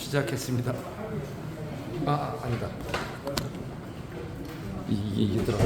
시작했습니다. 아니다. 이게 들어가.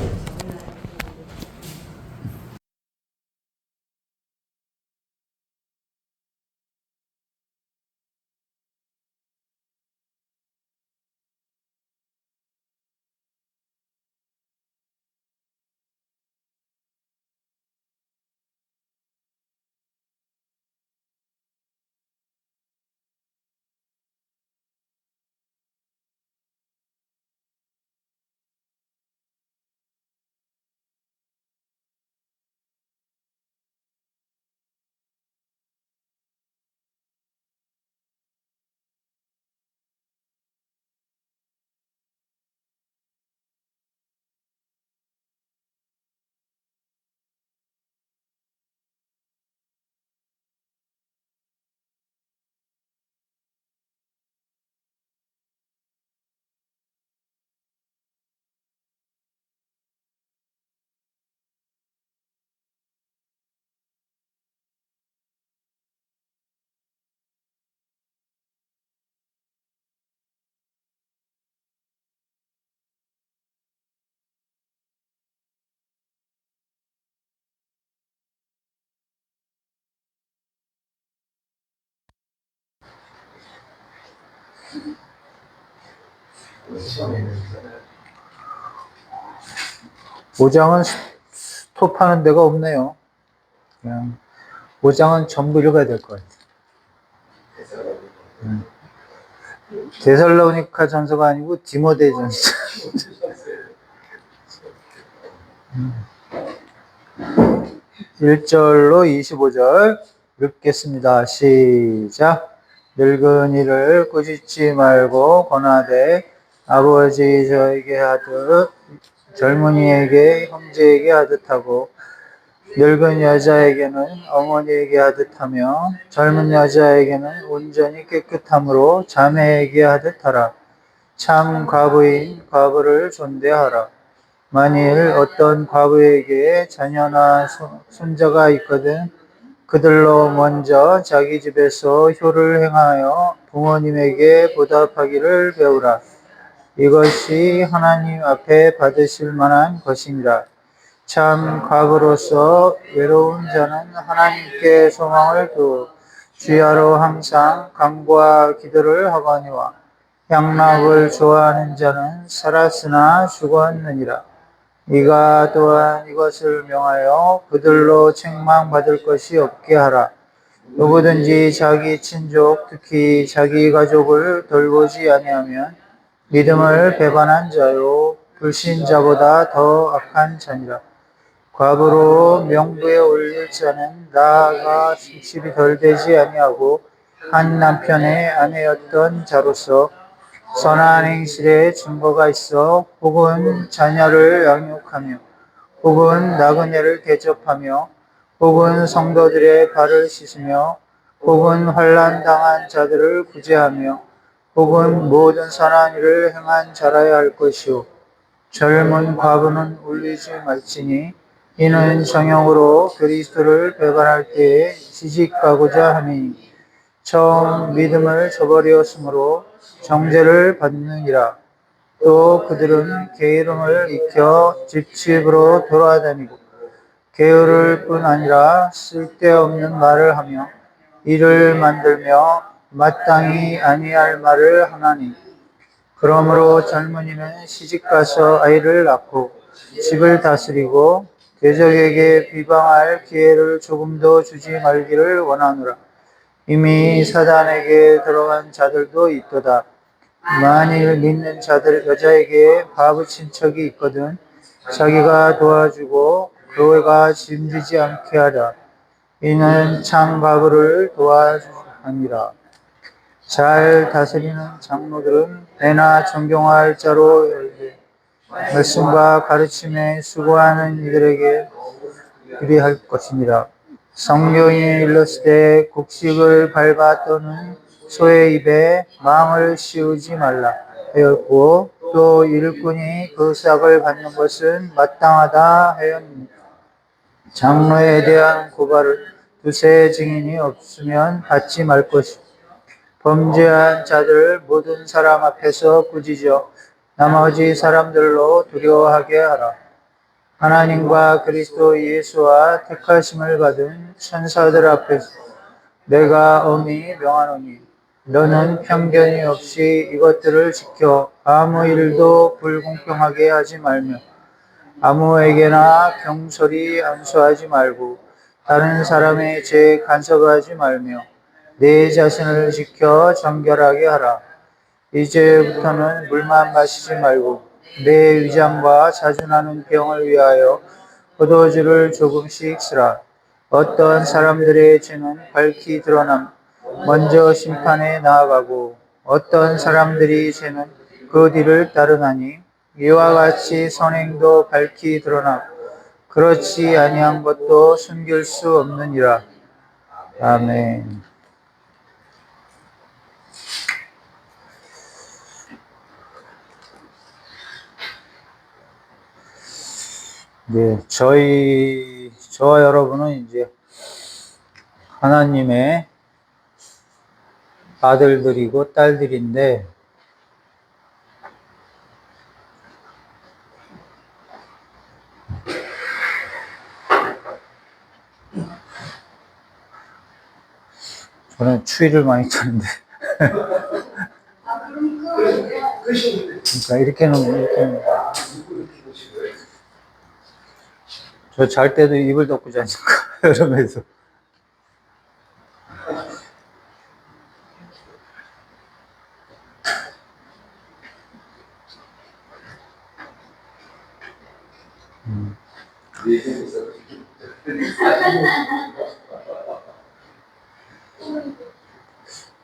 모장은 스톱하는 데가 없네요. 그냥 모장은 전부 읽어야 될 것 같아요. 데살로니가 전서가 아니고 디모데 전서. 1절로 25절 읽겠습니다. 시작. 늙은이를 꾸짖지 말고 권하되 아버지 저에게 하듯 젊은이에게 형제에게 하듯 하고 늙은 여자에게는 어머니에게 하듯 하며 젊은 여자에게는 온전히 깨끗함으로 자매에게 하듯 하라. 참 과부인 과부를 존대하라. 만일 어떤 과부에게 자녀나 손자가 있거든 그들로 먼저 자기 집에서 효를 행하여 부모님에게 보답하기를 배우라. 이것이 하나님 앞에 받으실 만한 것이니라. 참 과부로서 외로운 자는 하나님께 소망을 두어 주야로 항상 간구와 기도를 하거니와 양락을 좋아하는 자는 살았으나 죽었느니라. 네가 또한 이것을 명하여 그들로 책망받을 것이 없게 하라. 누구든지 자기 친족 특히 자기 가족을 돌보지 아니하면 믿음을 배반한 자요 불신자보다 더 악한 자니라. 과부로 명부에 올릴 자는 나아가 숙십이 덜 되지 아니하고 한 남편의 아내였던 자로서 선한 행실에 증거가 있어 혹은 자녀를 양육하며 혹은 나그네를 대접하며 혹은 성도들의 발을 씻으며 혹은 환난 당한 자들을 구제하며 혹은 모든 선한 일을 행한 자라야 할 것이요 젊은 과부는 울리지 말지니 이는 정형으로 그리스도를 배반할 때에 시집가고자 함이니 처음 믿음을 저버렸으므로 정죄를 받느니라. 또 그들은 게으름을 익혀 집집으로 돌아다니고 게으를 뿐 아니라 쓸데없는 말을 하며 일을 만들며 마땅히 아니할 말을 하나니 그러므로 젊은이는 시집가서 아이를 낳고 집을 다스리고 대적에게 비방할 기회를 조금도 주지 말기를 원하노라. 이미 사단에게 들어간 자들도 있도다. 만일 믿는 자들 여자에게 바보 친척이 있거든 자기가 도와주고 그가 짐지지 않게 하라. 이는 참 바보를 도와주니라. 잘 다스리는 장로들은 배나 존경할 자로 열되 말씀과 가르침에 수고하는 이들에게 그리할 것이니라. 성경이 일렀을 곡식을 밟아 떠는 소의 입에 망을 씌우지 말라 하였고 또 일꾼이 그 싹을 받는 것은 마땅하다 하였느니라. 장로에 대한 고발을 두세 증인이 없으면 받지 말 것이고 범죄한 자들 모든 사람 앞에서 꾸짖어 나머지 사람들로 두려워하게 하라. 하나님과 그리스도 예수와 택하심을 받은 천사들 앞에서 내가 엄히 명하노니 너는 편견이 없이 이것들을 지켜 아무 일도 불공평하게 하지 말며 아무에게나 경솔히 안수하지 말고 다른 사람의 죄에 간섭하지 말며 내 자신을 지켜 정결하게 하라. 이제부터는 물만 마시지 말고 내 위장과 자주 나는 병을 위하여 포도주를 조금씩 쓰라. 어떤 사람들의 죄는 밝히 드러남 먼저 심판에 나아가고 어떤 사람들이 죄는 그 뒤를 따르나니 이와 같이 선행도 밝히 드러남 그렇지 아니한 것도 숨길 수 없느니라. 아멘. 네, 저와 여러분은 이제 하나님의 아들들이고 딸들인데, 저는 추위를 많이 타는데. 그러니까 이렇게는. 저 잘 때도 이불 덮고 자니까, 여름에서.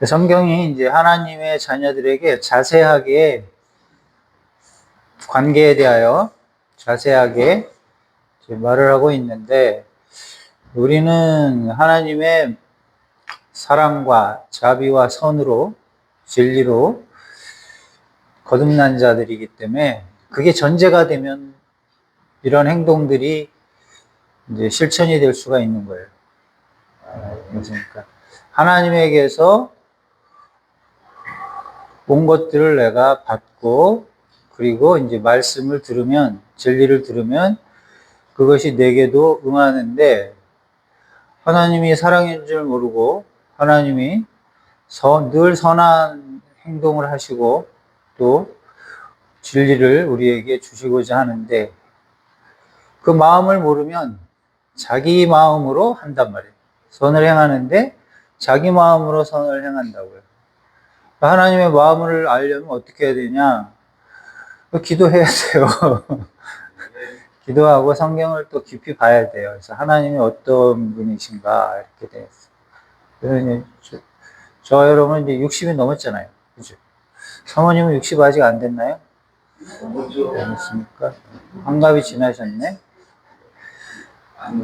성경이 이제 하나님의 자녀들에게 자세하게 관계에 대하여 자세하게 말을 하고 있는데, 우리는 하나님의 사랑과 자비와 선으로 진리로 거듭난 자들이기 때문에 그게 전제가 되면 이런 행동들이 이제 실천이 될 수가 있는 거예요. 그러니까 하나님에게서 온 것들을 내가 받고 그리고 이제 말씀을 들으면 진리를 들으면 그것이 내게도 응하는데 하나님이 사랑인 줄 모르고 하나님이 늘 선한 행동을 하시고 또 진리를 우리에게 주시고자 하는데 그 마음을 모르면 자기 마음으로 한단 말이에요. 선을 행하는데 자기 마음으로 선을 행한다고요. 하나님의 마음을 알려면 어떻게 해야 되냐? 기도해야 돼요. 기도하고 성경을 또 깊이 봐야 돼요. 그래서 하나님이 어떤 분이신가 이렇게 되었어요. 그래서 저 여러분 이제 60이 넘었잖아요. 그죠? 사모님은 60 아직 안 됐나요? 됐습니까? 환갑이 지나셨네?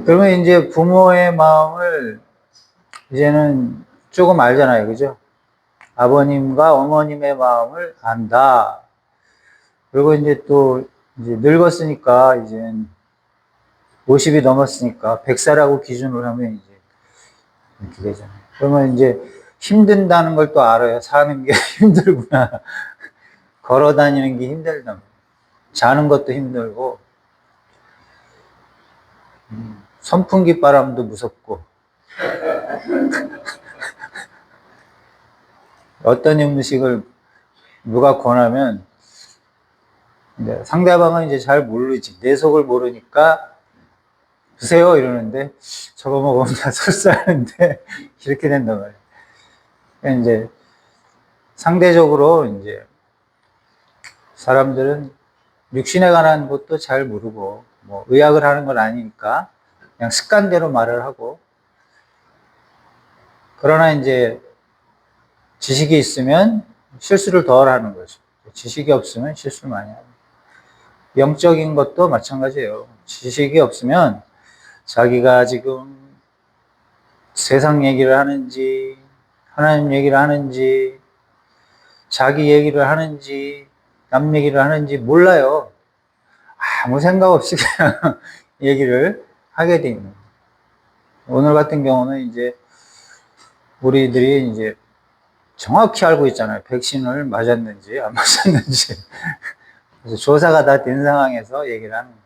그러면 이제 부모의 마음을 이제는 조금 알잖아요. 그죠? 아버님과 어머님의 마음을 안다. 그리고 이제 또 이제 늙었으니까 이제 50이 넘었으니까 100살하고 기준으로 하면 이제 이렇게 되잖아요. 그러면 이제 힘든다는 걸 또 알아요. 사는 게 힘들구나. 걸어 다니는 게 힘들다. 자는 것도 힘들고 선풍기 바람도 무섭고 어떤 음식을 누가 권하면 상대방은 이제 잘 모르지. 내 속을 모르니까 드세요 이러는데 저거 먹으면 다 설사하는데 이렇게 된단 말이에요. 그러니까 이제 상대적으로 이제 사람들은 육신에 관한 것도 잘 모르고 뭐 의학을 하는 건 아니니까 그냥 습관대로 말을 하고 그러나 이제 지식이 있으면 실수를 덜 하는 거죠. 지식이 없으면 실수를 많이 하고 영적인 것도 마찬가지예요. 지식이 없으면 자기가 지금 세상 얘기를 하는지 하나님 얘기를 하는지 자기 얘기를 하는지 남 얘기를 하는지 몰라요. 아무 생각 없이 그냥 얘기를 하게 돼 있는 거예요. 오늘 같은 경우는 이제 우리들이 이제 정확히 알고 있잖아요. 백신을 맞았는지 안 맞았는지. 그래서 조사가 다 된 상황에서 얘기를 하는 거예요.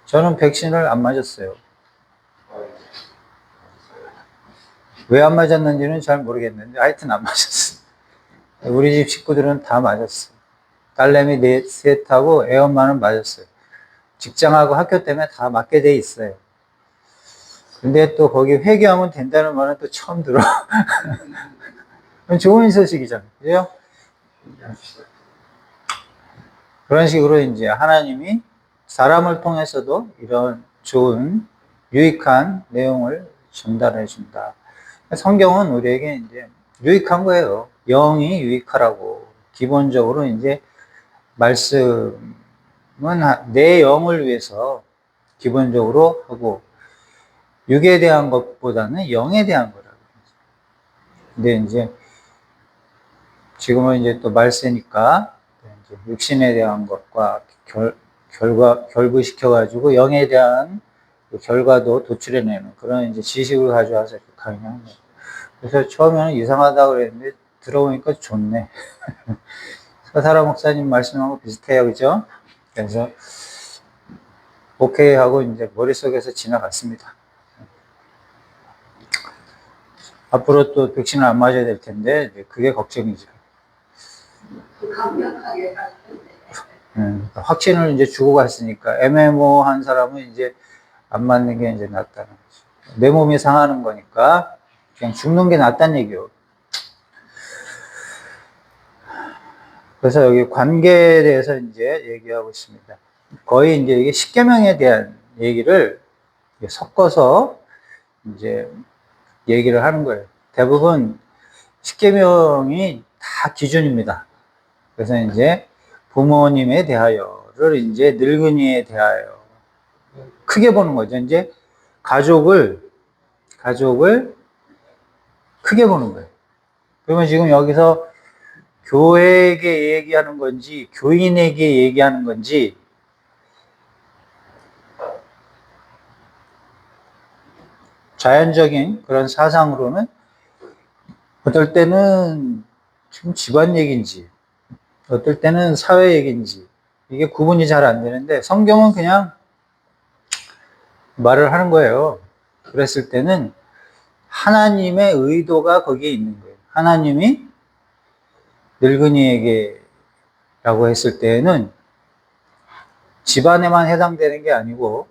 저는 백신을 안 맞았어요. 왜 안 맞았는지는 잘 모르겠는데 하여튼 안 맞았어요. 우리 집 식구들은 다 맞았어요. 딸내미 셋하고 애엄마는 맞았어요. 직장하고 학교 때문에 다 맞게 돼 있어요. 근데 또 거기 회귀하면 된다는 말은 또 처음 들어. 좋은 소식이잖아요. 그죠? 그런 식으로 이제 하나님이 사람을 통해서도 이런 좋은, 유익한 내용을 전달해 준다. 성경은 우리에게 이제 유익한 거예요. 영이 유익하라고. 기본적으로 이제 말씀은 내 영을 위해서 기본적으로 하고, 육에 대한 것보다는 영에 대한 거라고. 근데 이제 지금은 이제 또 말세니까 이제 육신에 대한 것과 결부시켜가지고 영에 대한 그 결과도 도출해내는 그런 이제 지식을 가져와서 이렇게 강의하는 거예요. 그래서 처음에는 이상하다 그랬는데 들어보니까 좋네. 서사라 목사님 말씀하고 비슷해요, 그죠? 그래서 오케이 하고 이제 머릿속에서 지나갔습니다. 앞으로 또 백신을 안 맞아야 될 텐데 그게 걱정이죠. 강력하게 갈 텐데. 확신을 이제 주고 갔으니까 애매모호한 사람은 이제 안 맞는 게 이제 낫다는 거죠. 내 몸이 상하는 거니까 그냥 죽는 게 낫다는 얘기요. 그래서 여기 관계에 대해서 이제 얘기하고 있습니다. 거의 이제 이게 십계명에 대한 얘기를 섞어서 이제 얘기를 하는 거예요. 대부분 십계명이 다 기준입니다. 그래서 이제 부모님에 대하여를 이제 늙은이에 대하여 크게 보는 거죠. 이제 가족을 크게 보는 거예요. 그러면 지금 여기서 교회에게 얘기하는 건지 교인에게 얘기하는 건지 자연적인 그런 사상으로는 어떨 때는 지금 집안 얘기인지 어떨 때는 사회 얘기인지 이게 구분이 잘 안 되는데 성경은 그냥 말을 하는 거예요. 그랬을 때는 하나님의 의도가 거기에 있는 거예요. 하나님이 늙은이에게 라고 했을 때에는 집안에만 해당되는 게 아니고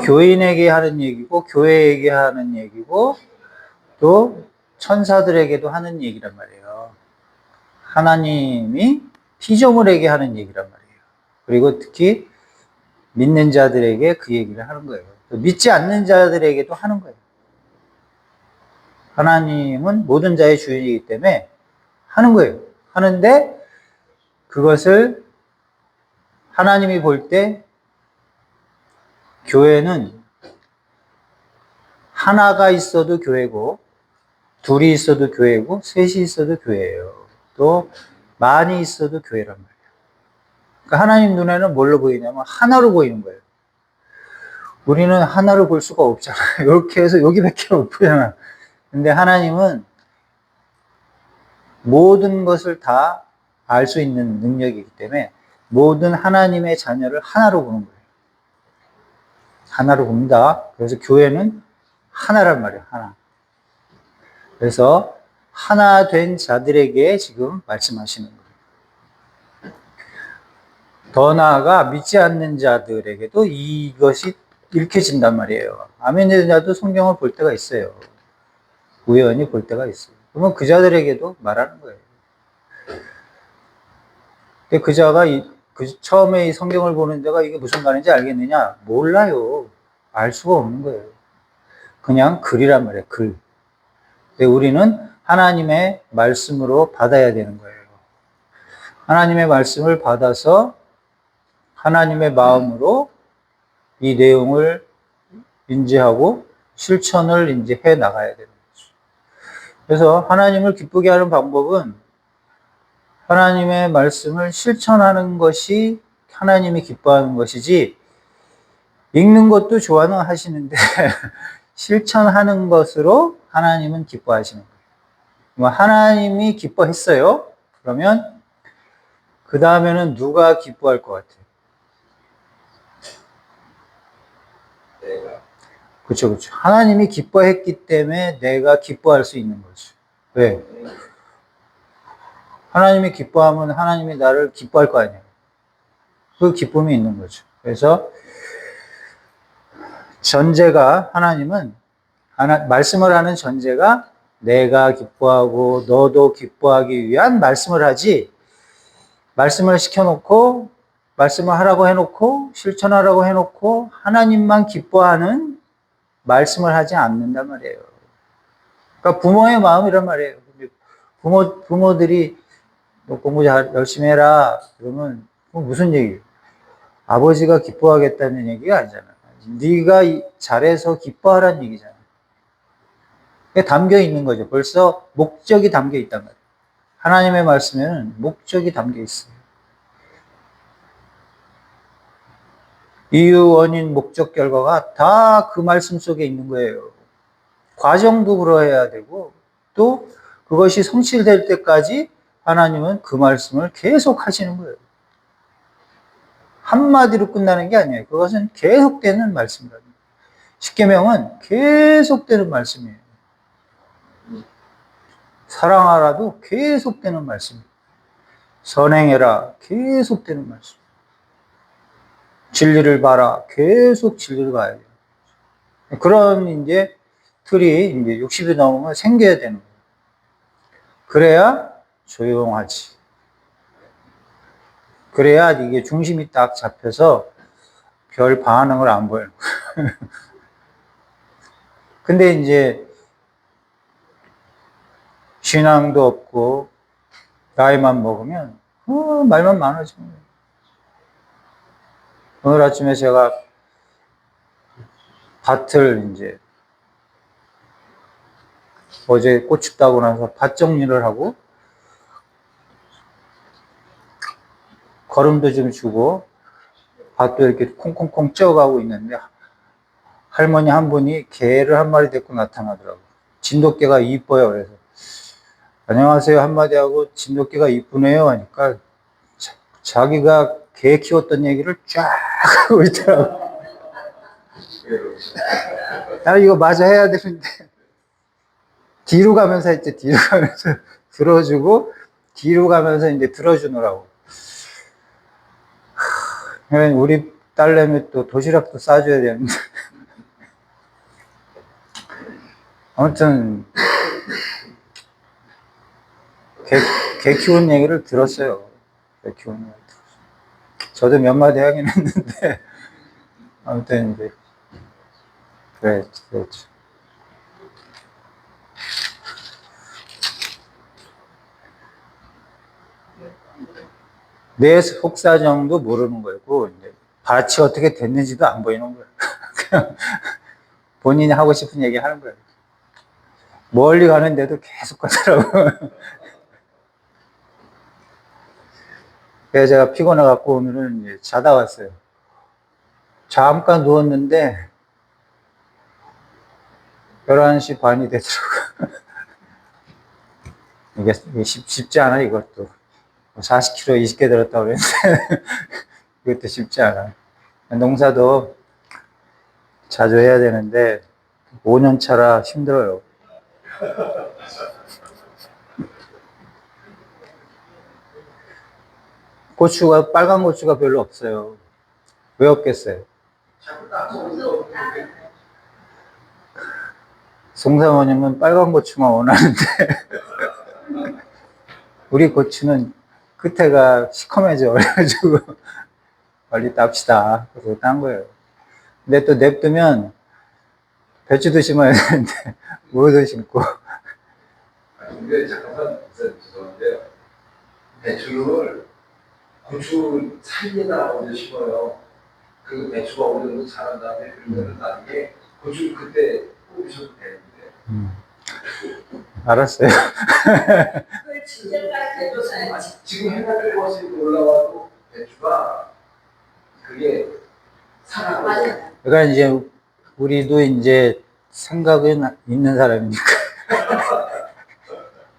교인에게 하는 얘기고 교회에게 하는 얘기고 또 천사들에게도 하는 얘기란 말이에요. 하나님이 피조물에게 하는 얘기란 말이에요. 그리고 특히 믿는 자들에게 그 얘기를 하는 거예요. 믿지 않는 자들에게도 하는 거예요. 하나님은 모든 자의 주인이기 때문에 하는 거예요. 하는데 그것을 하나님이 볼 때 교회는 하나가 있어도 교회고 둘이 있어도 교회고 셋이 있어도 교회예요. 또 많이 있어도 교회란 말이에요. 그러니까 하나님 눈에는 뭘로 보이냐면 하나로 보이는 거예요. 우리는 하나로 볼 수가 없잖아요. 이렇게 해서 여기밖에 못 보잖아. 근데 하나님은 모든 것을 다 알 수 있는 능력이기 때문에 모든 하나님의 자녀를 하나로 보는 거예요. 하나로 봅니다. 그래서 교회는 하나란 말이에요. 하나. 그래서 하나 된 자들에게 지금 말씀하시는 거예요. 더 나아가 믿지 않는 자들에게도 이것이 읽혀진단 말이에요. 아멘 되는 자도 성경을 볼 때가 있어요. 우연히 볼 때가 있어요. 그러면 그 자들에게도 말하는 거예요. 근데 그 자가 처음에 이 성경을 보는 데가 이게 무슨 말인지 알겠느냐? 몰라요. 알 수가 없는 거예요. 그냥 글이란 말이에요. 글. 근데 우리는 하나님의 말씀으로 받아야 되는 거예요. 하나님의 말씀을 받아서 하나님의 마음으로 이 내용을 인지하고 실천을 이제 해 나가야 되는 거죠. 그래서 하나님을 기쁘게 하는 방법은 하나님의 말씀을 실천하는 것이 하나님이 기뻐하는 것이지, 읽는 것도 좋아는 하시는데 실천하는 것으로 하나님은 기뻐하시는 거예요. 뭐 하나님이 기뻐했어요. 그러면 그 다음에는 누가 기뻐할 것 같아요? 그렇죠, 그렇죠. 하나님이 기뻐했기 때문에 내가 기뻐할 수 있는 거죠. 왜? 하나님이 기뻐하면 하나님이 나를 기뻐할 거 아니에요. 그 기쁨이 있는 거죠. 그래서 전제가 하나님은 말씀을 하는 전제가 내가 기뻐하고 너도 기뻐하기 위한 말씀을 하지, 말씀을 시켜놓고 말씀을 하라고 해놓고 실천하라고 해놓고 하나님만 기뻐하는 말씀을 하지 않는단 말이에요. 그러니까 부모의 마음이란 말이에요. 부모들이 너 공부 잘 열심히 해라 그러면 무슨 얘기예요? 아버지가 기뻐하겠다는 얘기가 아니잖아. 네가 잘해서 기뻐하라는 얘기잖아. 그게 담겨 있는 거죠. 벌써 목적이 담겨 있단 말이에요. 하나님의 말씀에는 목적이 담겨 있어요. 이유, 원인, 목적, 결과가 다 그 말씀 속에 있는 거예요. 과정도 그러해야 되고 또 그것이 성취될 때까지 하나님은 그 말씀을 계속 하시는 거예요. 한마디로 끝나는 게 아니에요. 그것은 계속되는 말씀입니다. 십계명은 계속되는 말씀이에요. 사랑하라도 계속되는 말씀이에요. 선행해라 계속되는 말씀. 진리를 봐라 계속 진리를 봐야 돼요. 그런 이제 틀이 이제 60이 넘으면 생겨야 되는 거예요. 그래야 조용하지. 그래야 이게 중심이 딱 잡혀서 별 반응을 안 보여요. 근데 이제 신앙도 없고 나이만 먹으면 말만 많아지는 거예요. 오늘 아침에 제가 밭을 이제 어제 고추 따고 나서 밭 정리를 하고 거름도 좀 주고 밭도 이렇게 콩콩콩 쪄가고 있는데 할머니 한 분이 개를 한 마리 데리고 나타나더라고요. 진돗개가 이뻐요. 그래서 안녕하세요 한마디 하고 진돗개가 이쁘네요 하니까 자기가 개 키웠던 얘기를 쫙 하고 있더라고요. 아 이거 마저 해야 되는데 뒤로 가면서 했지. 뒤로 가면서 들어주고 뒤로 가면서 이제 들어주느라고. 우리 딸내미 또 도시락도 싸줘야 되는데 아무튼 개 키우는 얘기를 들었어요. 개 키우는 얘기를 들었어요. 저도 몇 마디 하긴 했는데 아무튼 이제 그랬죠. 내 속사정도 모르는 거고 이제 밭이 어떻게 됐는지도 안 보이는 거예요. 그냥 본인이 하고 싶은 얘기 하는 거예요. 멀리 가는데도 계속 가더라고요. 그래서 제가 피곤해갖고 오늘은 이제 자다 왔어요. 잠깐 누웠는데 11시 반이 되더라고요. 이게 쉽지 않아 이것도. 40kg 20개 들었다고 그랬는데 이것도 쉽지 않아. 농사도 자주 해야 되는데 5년 차라 힘들어요. 고추가 빨간 고추가 별로 없어요. 왜 없겠어요? 송사모님은 빨간 고추만 원하는데 우리 고추는 끝에가 시커매져. 그래가지고 빨리 땁시다. 그래서 딴 거예요. 근데 또 냅두면 배추도 심어야 되는데 무도 심고. 근데 잠깐만 죄송한데요. 배추를 고추 사이에다 얹어 심어요. 그 배추가 어느 정도 자란 다음에 그러면 나중에 고추를 그때 뽑으셔도 되는데. 알았어요. 그걸 진짜까지 해줘야지. 지금 해가 뜨거워서 올라와도 배추가 그게 살아가요. 맞아. 그러니까 이제 우리도 이제 생각은 있는 사람이니까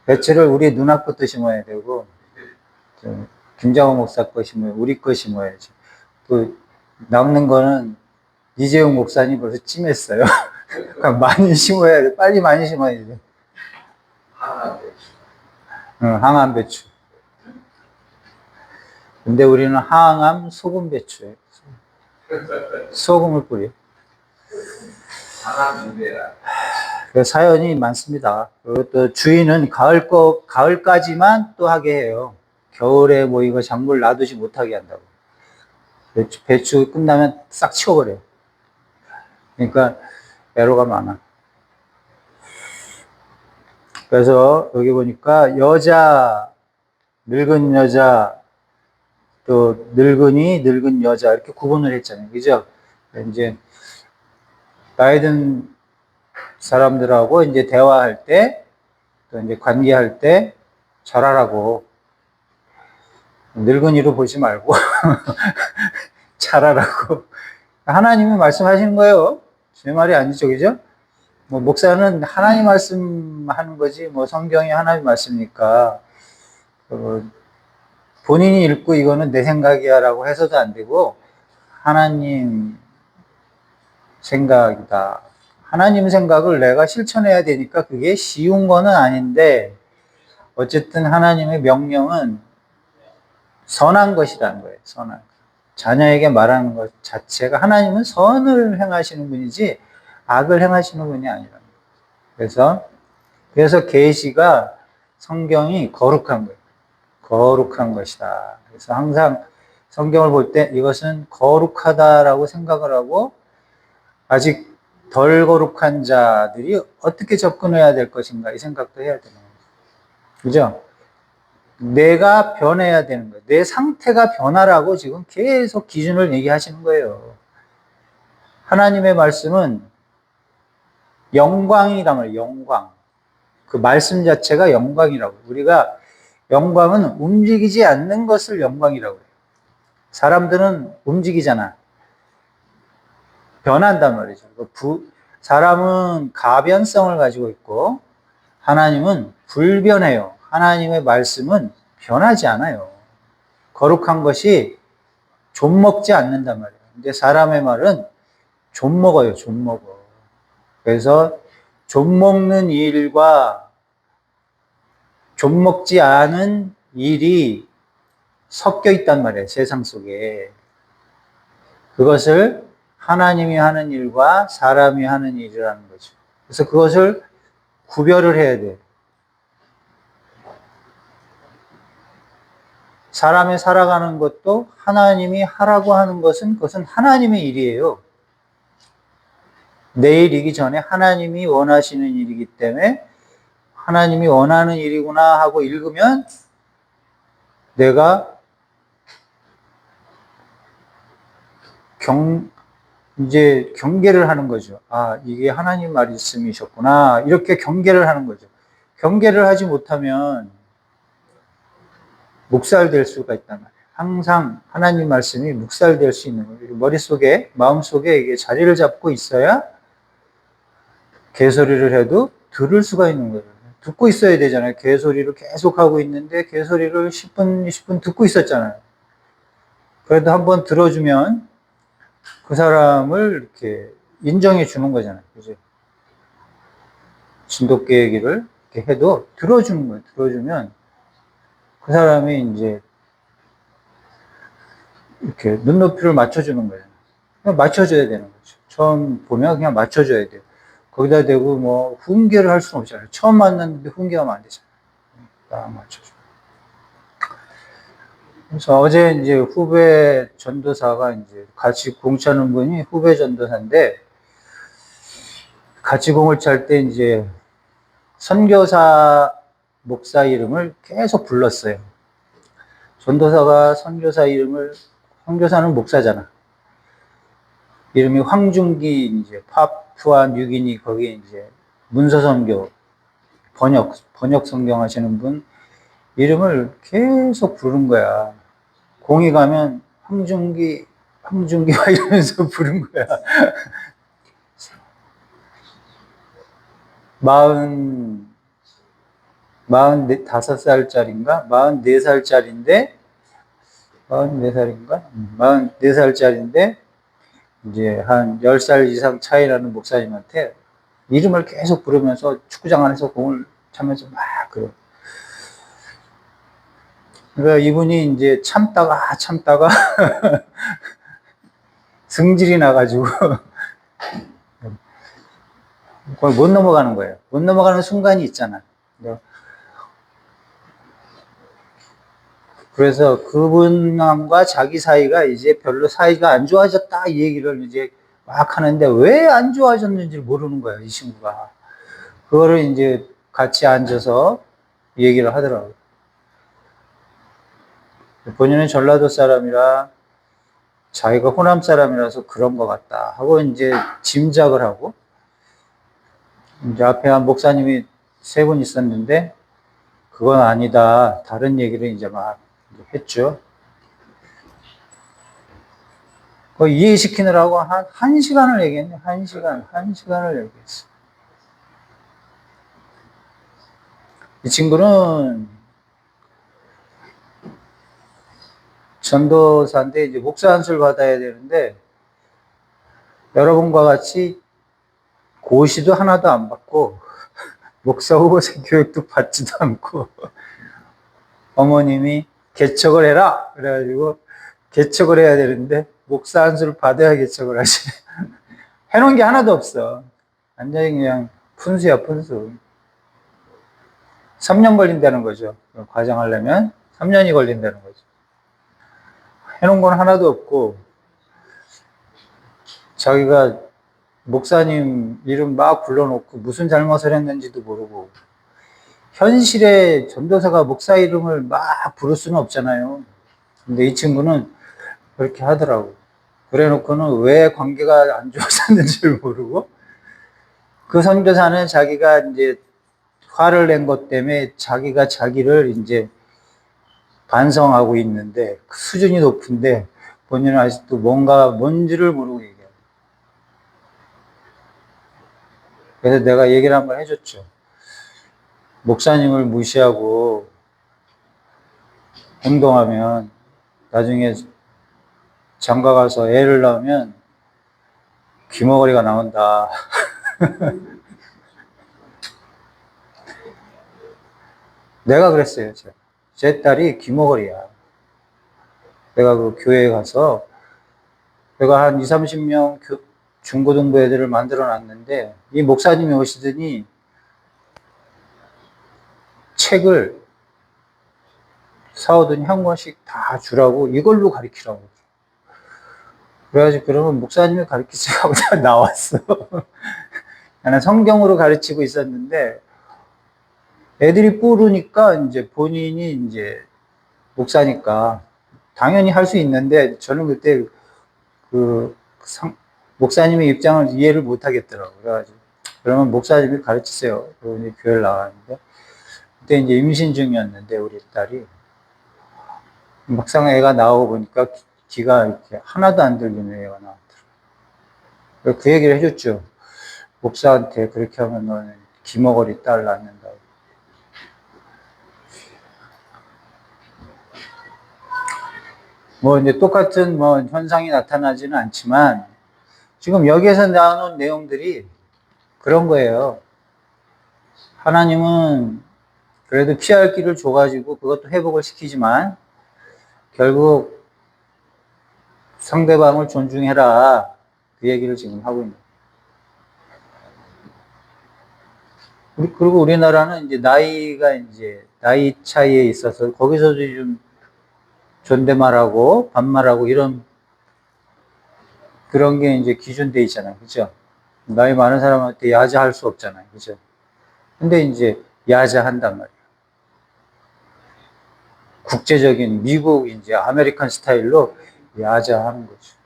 배추를 우리 누나 것도 심어야 되고, 김장호 목사 거 심어야, 우리 거 심어야지. 또, 남는 거는 이재용 목사님 벌써 찜했어요. 그러니까 많이 심어야 돼. 빨리 많이 심어야 돼. 하나 배추. 항암 배추. 근데 우리는 항암 소금 배추예요. 소금을 뿌려. 하나 준비해라. 사연이 많습니다. 그리고 또 주인은 가을까지만 또 하게 해요. 겨울에 뭐 이거 작물 놔두지 못하게 한다고. 배추 끝나면 싹 치워버려요. 그러니까 애로가 많아. 그래서 여기 보니까 여자, 늙은 여자, 또 늙은이, 늙은 여자 이렇게 구분을 했잖아요. 그죠? 이제 나이 든 사람들하고 이제 대화할 때, 또 이제 관계할 때 잘하라고. 늙은이로 보지 말고 잘하라고. 하나님이 말씀하시는 거예요. 제 말이 아니죠, 그죠? 뭐 목사는 하나님 말씀하는 거지, 뭐 성경이 하나님 말씀이니까 본인이 읽고 이거는 내 생각이야라고 해서도 안 되고 하나님 생각이다. 하나님 생각을 내가 실천해야 되니까 그게 쉬운 거는 아닌데 어쨌든 하나님의 명령은 선한 것이라는 거예요. 선한. 자녀에게 말하는 것 자체가 하나님은 선을 행하시는 분이지 악을 행하시는 분이 아니라는 거예요. 그래서 계시가 성경이 거룩한 거예요. 거룩한 것이다. 그래서 항상 성경을 볼 때 이것은 거룩하다라고 생각을 하고 아직 덜 거룩한 자들이 어떻게 접근해야 될 것인가 이 생각도 해야 되는 거예요. 그죠? 내가 변해야 되는 거예요. 내 상태가 변하라고 지금 계속 기준을 얘기하시는 거예요. 하나님의 말씀은 영광이란 말이에요. 영광. 그 말씀 자체가 영광이라고. 우리가 영광은 움직이지 않는 것을 영광이라고 해요. 사람들은 움직이잖아. 변한단 말이죠. 사람은 가변성을 가지고 있고 하나님은 불변해요. 하나님의 말씀은 변하지 않아요. 거룩한 것이 좀먹지 않는단 말이에요. 근데 사람의 말은 좀먹어요. 좀먹어. 그래서 좀먹는 일과 좀먹지 않은 일이 섞여 있단 말이에요. 세상 속에. 그것을 하나님이 하는 일과 사람이 하는 일이라는 거죠. 그래서 그것을 구별을 해야 돼요. 사람이 살아가는 것도 하나님이 하라고 하는 것은 그것은 하나님의 일이에요. 내일이기 전에 하나님이 원하시는 일이기 때문에 하나님이 원하는 일이구나 하고 읽으면 내가 이제 경계를 하는 거죠. 아, 이게 하나님 말씀이셨구나. 이렇게 경계를 하는 거죠. 경계를 하지 못하면 묵살될 수가 있단 말이에요. 항상 하나님 말씀이 묵살될 수 있는 거예요. 머릿속에, 마음속에 이게 자리를 잡고 있어야 개소리를 해도 들을 수가 있는 거예요. 듣고 있어야 되잖아요. 개소리를 계속 하고 있는데 개소리를 10분, 20분 듣고 있었잖아요. 그래도 한번 들어주면 그 사람을 이렇게 인정해 주는 거잖아요. 그죠? 진돗개 얘기를 이렇게 해도 들어주는 거예요. 들어주면 그 사람이 이제 이렇게 눈높이를 맞춰주는 거예요. 그냥 맞춰줘야 되는 거죠. 처음 보면 그냥 맞춰줘야 돼요. 거기다 대고 뭐 훈계를 할 수는 없잖아요. 처음 만났는데 훈계하면 안 되잖아요. 딱 맞춰줘. 그래서 어제 이제 후배 전도사가 이제 같이 공 차는 분이 후배 전도사인데 같이 공을 찰 때 이제 선교사 목사 이름을 계속 불렀어요. 전도사가 선교사는 목사잖아. 이름이 황중기 이제 파푸아 뉴기니 거기에 이제 문서선교 번역 성경 하시는 분 이름을 계속 부른 거야. 공이 가면 황중기 막 이러면서 부른 거야. 다섯 살짜리인가? 44살짜리인데, 44살인가? 44살짜리인데, 이제 한 10살 이상 차이 나는 목사님한테 이름을 계속 부르면서 축구장 안에서 공을 차면서 막 그래요. 그러니까 이분이 이제 참다가 승질이 나가지고 그걸 못 넘어가는 거예요. 못 넘어가는 순간이 있잖아. 그래서 그분과 자기 사이가 이제 별로 사이가 안 좋아졌다 이 얘기를 이제 막 하는데 왜 안 좋아졌는지 모르는 거예요, 이 친구가. 그거를 이제 같이 앉아서 얘기를 하더라고요. 본인은 전라도 사람이라 자기가 호남 사람이라서 그런 것 같다 하고 이제 짐작을 하고, 이제 앞에 한 목사님이 세 분 있었는데 그건 아니다, 다른 얘기를 이제 막 했죠. 그 이해시키느라고 한 시간을 얘기했네. 한 시간을 얘기했어. 이 친구는 전도사인데 이제 목사 안수를 받아야 되는데 여러분과 같이 고시도 하나도 안 받고 목사 후보생 교육도 받지도 않고 어머님이 개척을 해라 그래가지고 개척을 해야 되는데 목사 안수를 받아야 개척을 하시. 해놓은 게 하나도 없어. 완전히 그냥 푼수야, 푼수. 3년 걸린다는 거죠. 과정하려면 3년이 걸린다는 거죠. 해놓은 건 하나도 없고, 자기가 목사님 이름 막 불러놓고 무슨 잘못을 했는지도 모르고, 현실에 전도사가 목사 이름을 막 부를 수는 없잖아요. 근데 이 친구는 그렇게 하더라고. 그래 놓고는 왜 관계가 안 좋아졌는지를 모르고, 그 선교사는 자기가 이제 화를 낸 것 때문에 자기가 자기를 이제 반성하고 있는데, 그 수준이 높은데, 본인은 아직도 뭔지를 모르고 얘기해요. 그래서 내가 얘기를 한번 해줬죠. 목사님을 무시하고 행동하면 나중에 장가 가서 애를 낳으면 귀머거리가 나온다. 내가 그랬어요. 제 딸이 귀머거리야. 내가 그 교회에 가서 내가 한 20, 30명 중고등부 애들을 만들어 놨는데 이 목사님이 오시더니 책을 사오더니 한 권씩 다 주라고, 이걸로 가르치라고. 그래가지고 그러면 목사님이 가르치지 하고 나왔어. 나는 성경으로 가르치고 있었는데 애들이 뿌르니까 이제 본인이 이제 목사니까 당연히 할 수 있는데 저는 그때 목사님의 입장을 이해를 못 하겠더라고요. 그래가지고 그러면 목사님이 가르치세요. 그러고 이제 교회를 나갔는데 그때 이제 임신 중이었는데 우리 딸이 막상 애가 나오고 보니까 귀가 이렇게 하나도 안 들리는 애가 나왔더라고요. 그 얘기를 해줬죠. 목사한테 그렇게 하면 너는 귀머거리 딸 낳는다고. 뭐 이제 똑같은 뭐 현상이 나타나지는 않지만 지금 여기에서 나오는 내용들이 그런 거예요. 하나님은 그래도 피할 길을 줘가지고 그것도 회복을 시키지만 결국 상대방을 존중해라, 그 얘기를 지금 하고 있는 거예요. 그리고 우리나라는 이제 나이 차이에 있어서 거기서도 좀 존댓말하고 반말하고 이런 그런 게 이제 기준돼 있잖아요. 그죠? 나이 많은 사람한테 야자할 수 없잖아요. 그죠? 근데 이제 야자한단 말이에요. 국제적인 미국 이제 아메리칸 스타일로 야자하는 거죠.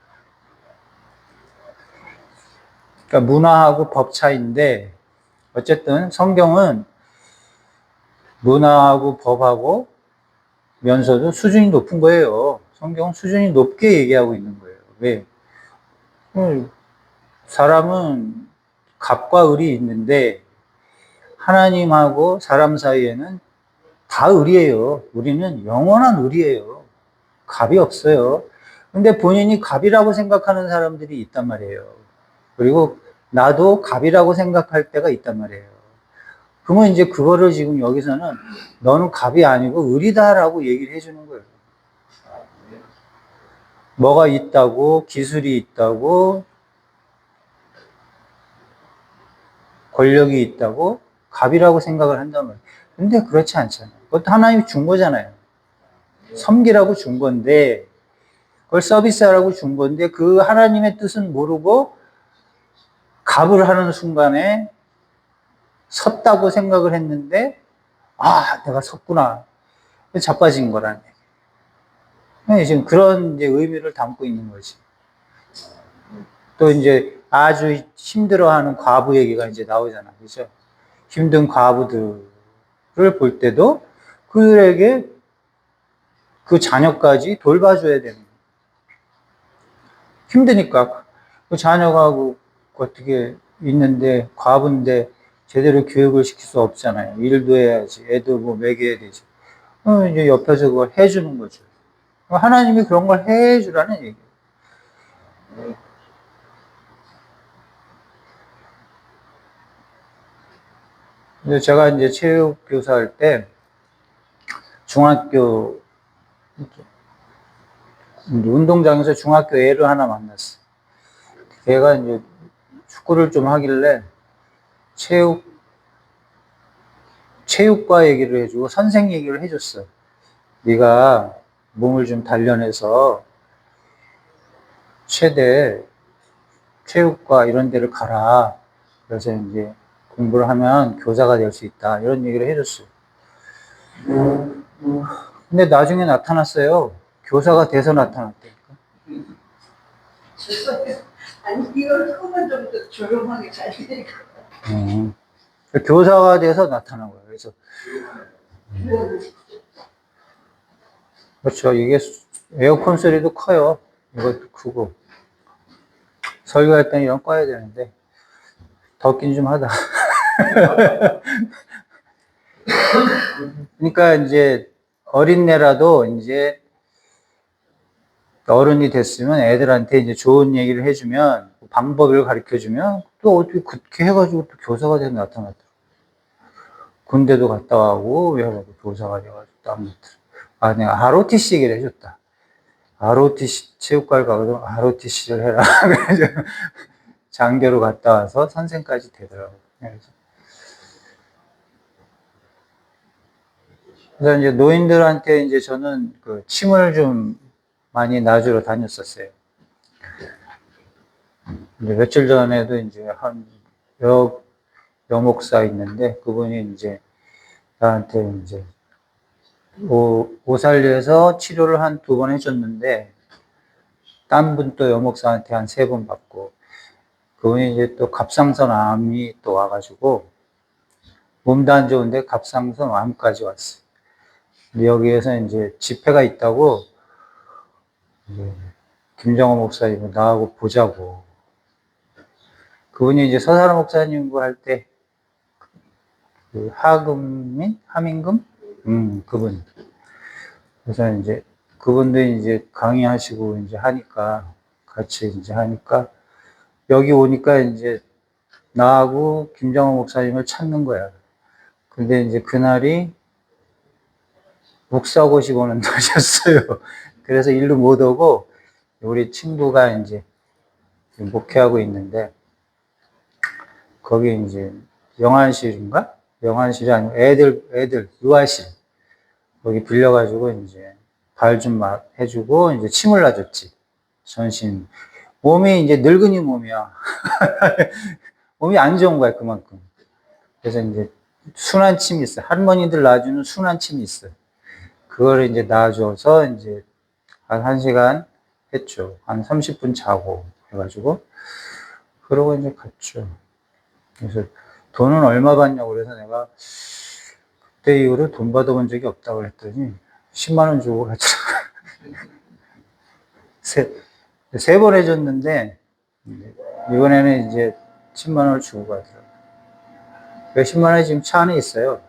그러니까 문화하고 법 차이인데 어쨌든 성경은 문화하고 법하고 면서도 수준이 높은 거예요. 성경은 수준이 높게 얘기하고 있는 거예요. 왜? 사람은 갑과 을이 있는데 하나님하고 사람 사이에는 다 의리예요. 우리는 영원한 의리예요. 갑이 없어요. 근데 본인이 갑이라고 생각하는 사람들이 있단 말이에요. 그리고 나도 갑이라고 생각할 때가 있단 말이에요. 그러면 이제 그거를 지금 여기서는 너는 갑이 아니고 의리다라고 얘기를 해주는 거예요. 뭐가 있다고, 기술이 있다고, 권력이 있다고 갑이라고 생각을 한단 말이에요. 근데 그렇지 않잖아요. 그것도 하나님이 준 거잖아요. 섬기라고 준 건데, 그걸 서비스하라고 준 건데, 그 하나님의 뜻은 모르고 갑을 하는 순간에 섰다고 생각을 했는데, 아, 내가 섰구나. 자빠진 거라는 얘기예요. 지금 그런 이제 의미를 담고 있는 거지. 또 이제 아주 힘들어하는 과부 얘기가 이제 나오잖아. 그죠? 힘든 과부들을 볼 때도 그들에게 그 자녀까지 돌봐줘야 되는 거예요. 힘드니까. 그 자녀가 어떻게 있는데, 과부인데 제대로 교육을 시킬 수 없잖아요. 일도 해야지. 애도 뭐 먹여야 되지. 이제 옆에서 그걸 해주는 거죠. 하나님이 그런 걸 해주라는 얘기예요. 근데 제가 이제 체육교사 할 때 중학교 운동장에서 중학교 애를 하나 만났어. 걔가 이제 축구를 좀 하길래 체육과 얘기를 해주고 선생 얘기를 해줬어. 네가 몸을 좀 단련해서 최대 체육과 이런 데를 가라. 그래서 이제 공부를 하면 교사가 될 수 있다. 이런 얘기를 해줬어요. 근데 나중에 나타났어요. 교사가 돼서 나타났다니까. 아니 이걸 조금만 좀 더 조용하게 잘 되니까. 교사가 돼서 나타난 거예요. 그래서 그렇죠. 이게 에어컨 소리도 커요. 이것도 크고 설교할 때는 이런 거 꺼야 되는데 덥긴 좀 하다. 그러니까 이제 어린애라도 이제 어른이 됐으면 애들한테 이제 좋은 얘기를 해주면 방법을 가르쳐주면 또 어떻게 그렇게 해가지고 또 교사가 돼서 나타났더라고. 군대도 갔다 와고 해가지고 교사가 돼가지고 딱 나타났더라고. 아, 내가 ROTC 얘기를 해줬다. ROTC 체육과를 가거든. ROTC를 해라. 그래서 장교로 갔다 와서 선생까지 되더라고. 그래서 이제 노인들한테 이제 저는 그 침을 좀 많이 놔주러 다녔었어요. 이제 며칠 전에도 이제 한 여목사 있는데 그분이 이제 나한테 이제 오살리에서 치료를 한 2번 해줬는데 딴 분 또 여목사한테 한 3번 받고 그분이 이제 또 갑상선 암이 또 와가지고 몸도 안 좋은데 갑상선 암까지 왔어요. 근데 여기에서 이제 집회가 있다고 김정호 목사님 나하고 보자고. 그분이 이제 서사람 목사님과 할 때 그 하민금? 그분. 그래서 이제 그분도 이제 강의하시고 이제 하니까 같이 이제 하니까 여기 오니까 이제 나하고 김정호 목사님을 찾는 거야. 근데 이제 그날이 묵사고시 보는 날이었어요. 그래서 일로 못 오고 우리 친구가 이제 목회하고 있는데 거기 이제 영안실인가? 영안실이 아니고 애들 유아실 거기 빌려가지고 이제 발 좀 막 해주고 이제 침을 놔줬지. 전신 몸이 이제 늙은이 몸이야. 몸이 안 좋은 거야 그만큼. 그래서 이제 순한 침이 있어. 할머니들 놔주는 순한 침이 있어. 그거를 이제 놔줘서 이제 한 1시간 했죠. 한 30분 자고 해가지고 그러고 이제 갔죠. 그래서 돈은 얼마 받냐고 그래서 내가 그때 이후로 돈 받아본 적이 없다고 그랬더니 10만 원 주고 갔더라고요. 세 번 해줬는데 이번에는 이제 10만 원을 주고 가더라고요. 몇십만 원이 지금 차 안에 있어요.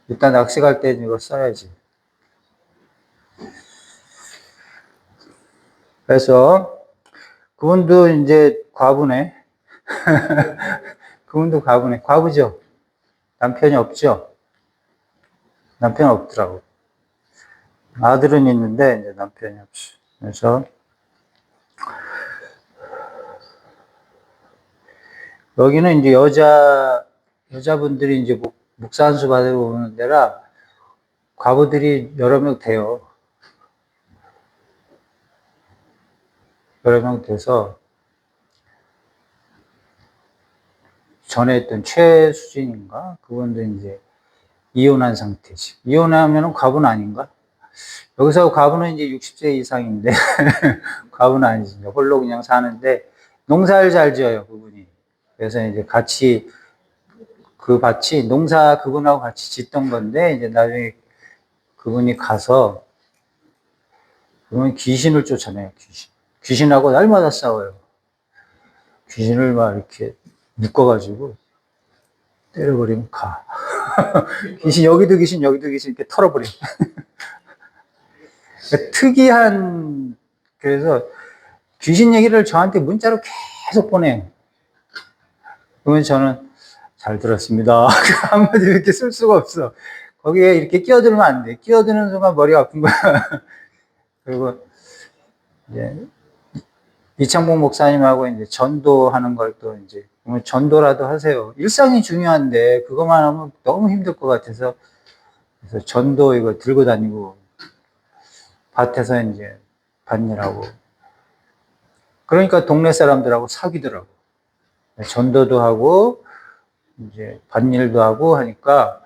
일단 낚시 갈 때 이거 써야지. 그래서 그분도 이제 과부네. 그분도 과부네. 과부죠. 남편이 없죠. 남편 없더라고. 아들은 있는데 이제 남편이 없어. 그래서 여기는 이제 여자분들이 이제 묵산수 받으러 오는 데라 과부들이 여러 명 돼요. 여러 명 돼서 전에 했던 최수진인가? 그분도 이제 이혼한 상태지. 이혼하면은 과부는 아닌가? 여기서 과부는 이제 60세 이상인데, 과부는 아니지. 홀로 그냥 사는데, 농사를 잘 지어요, 그분이. 그래서 이제 같이, 그 밭이 농사 그분하고 같이 짓던 건데, 이제 나중에 그분이 가서, 그분이 귀신을 쫓아내요, 귀신. 귀신하고 날마다 싸워요. 귀신을 막 이렇게 묶어가지고, 때려버리면 가. 귀신, 여기도 귀신, 여기도 귀신, 이렇게 털어버려. 특이한, 그래서 귀신 얘기를 저한테 문자로 계속 보내요. 그러면 저는 잘 들었습니다. 한마디 이렇게 쓸 수가 없어. 거기에 이렇게 끼어들면 안 돼. 끼어드는 순간 머리가 아픈 거야. 그리고 이제 이창복 목사님하고 이제 전도하는 걸 또 이제 전도라도 하세요. 일상이 중요한데 그것만 하면 너무 힘들 것 같아서 그래서 전도 이거 들고 다니고 밭에서 이제 밭일하고 그러니까 동네 사람들하고 사귀더라고. 전도도 하고 이제 밭일도 하고 하니까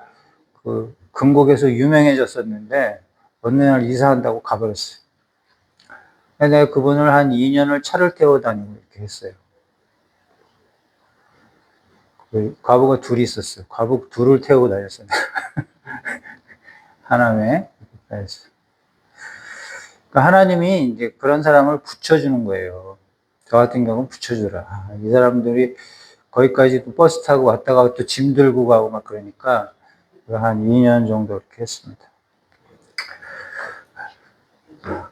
그 금곡에서 유명해졌었는데 어느 날 이사한다고 가버렸어요. 내가 그분을 한 2년을 차를 태워 다니고 이렇게 했어요. 과부가 둘이 있었어요. 과부 둘을 태우고 다녔어요. 하나에. 그러니까 하나님이 이제 그런 사람을 붙여주는 거예요. 저 같은 경우는 붙여주라. 이 사람들이 거기까지 또 버스 타고 왔다가 또 짐 들고 가고 막 그러니까 한 2년 정도 이렇게 했습니다.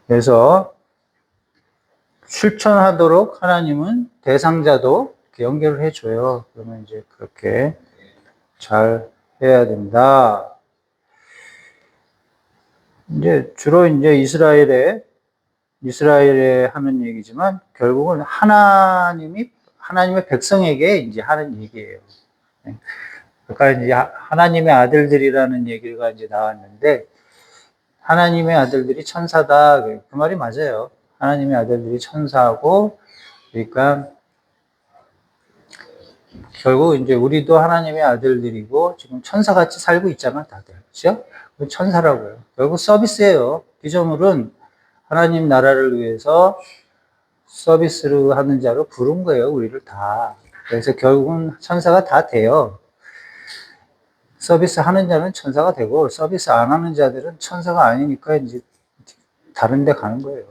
그래서 실천하도록 하나님은 대상자도 이렇게 연결을 해줘요. 그러면 이제 그렇게 잘 해야 된다. 이제 주로 이제 이스라엘에 하는 얘기지만 결국은 하나님의 백성에게 이제 하는 얘기예요. 그러니까 이제 하나님의 아들들이라는 얘기가 이제 나왔는데 하나님의 아들들이 천사다. 그 말이 맞아요. 하나님의 아들들이 천사고 그러니까 결국 이제 우리도 하나님의 아들들이고 지금 천사같이 살고 있잖아, 다들. 그렇죠? 천사라고요. 결국 서비스예요. 피조물은 하나님 나라를 위해서 서비스를 하는 자로 부른 거예요, 우리를 다. 그래서 결국은 천사가 다 돼요. 서비스 하는 자는 천사가 되고, 서비스 안 하는 자들은 천사가 아니니까 이제 다른 데 가는 거예요.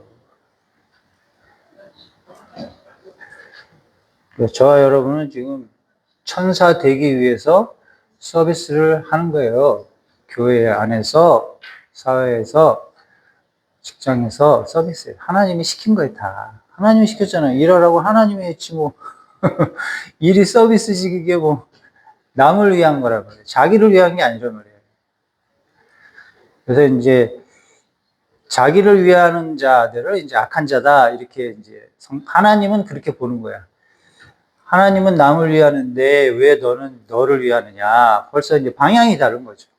저와 여러분은 지금 천사 되기 위해서 서비스를 하는 거예요. 교회 안에서, 사회에서, 직장에서 서비스. 하나님이 시킨 거예요, 다. 하나님이 시켰잖아요. 일하라고 하나님이 했지, 뭐. 일이 서비스지, 그게 뭐. 남을 위한 거란 말이에요. 자기를 위한 게 아니란 말이에요. 그래서 이제, 자기를 위하는 자들을 이제 악한 자다, 이렇게 이제, 하나님은 그렇게 보는 거야. 하나님은 남을 위하는데 왜 너는 너를 위하느냐. 벌써 이제 방향이 다른 거죠.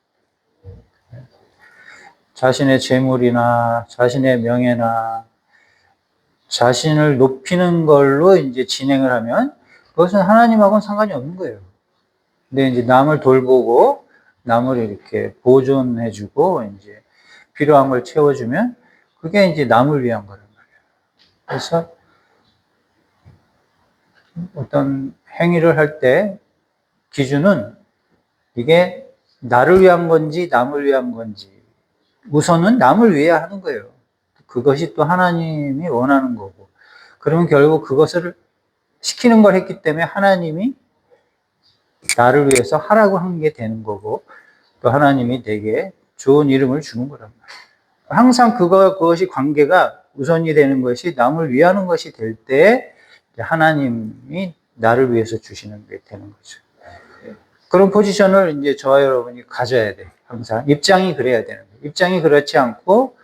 자신의 재물이나 자신의 명예나 자신을 높이는 걸로 이제 진행을 하면 그것은 하나님하고는 상관이 없는 거예요. 근데 이제 남을 돌보고 남을 이렇게 보존해주고 이제 필요한 걸 채워주면 그게 이제 남을 위한 거란 말이에요. 그래서 어떤 행위를 할 때 기준은 이게 나를 위한 건지 남을 위한 건지 우선은 남을 위해야 하는 거예요. 그것이 또 하나님이 원하는 거고 그러면 결국 그것을 시키는 걸 했기 때문에 하나님이 나를 위해서 하라고 한 게 되는 거고, 또 하나님이 내게 좋은 이름을 주는 거란 말이에요. 항상 그것이 관계가 우선이 되는 것이 남을 위하는 것이 될 때 하나님이 나를 위해서 주시는 게 되는 거죠. 그런 포지션을 이제 저와 여러분이 가져야 돼. 항상 입장이 그래야 되는 거예요. 입장이 그렇지 않고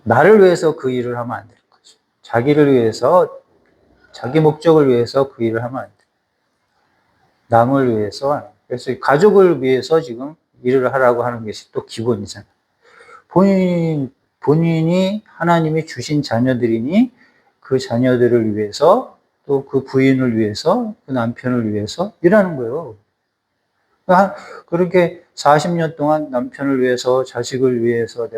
나를 위해서 그 일을 하면 안 되는 거죠. 자기를 위해서, 자기 목적을 위해서 그 일을 하면 안 돼. 남을 위해서. 그래서 가족을 위해서 지금 일을 하라고 하는 것이 또 기본이잖아요. 본인이 하나님이 주신 자녀들이니 그 자녀들을 위해서 또 그 부인을 위해서 그 남편을 위해서 일하는 거예요. 그렇게 40년 동안 남편을 위해서 자식을 위해서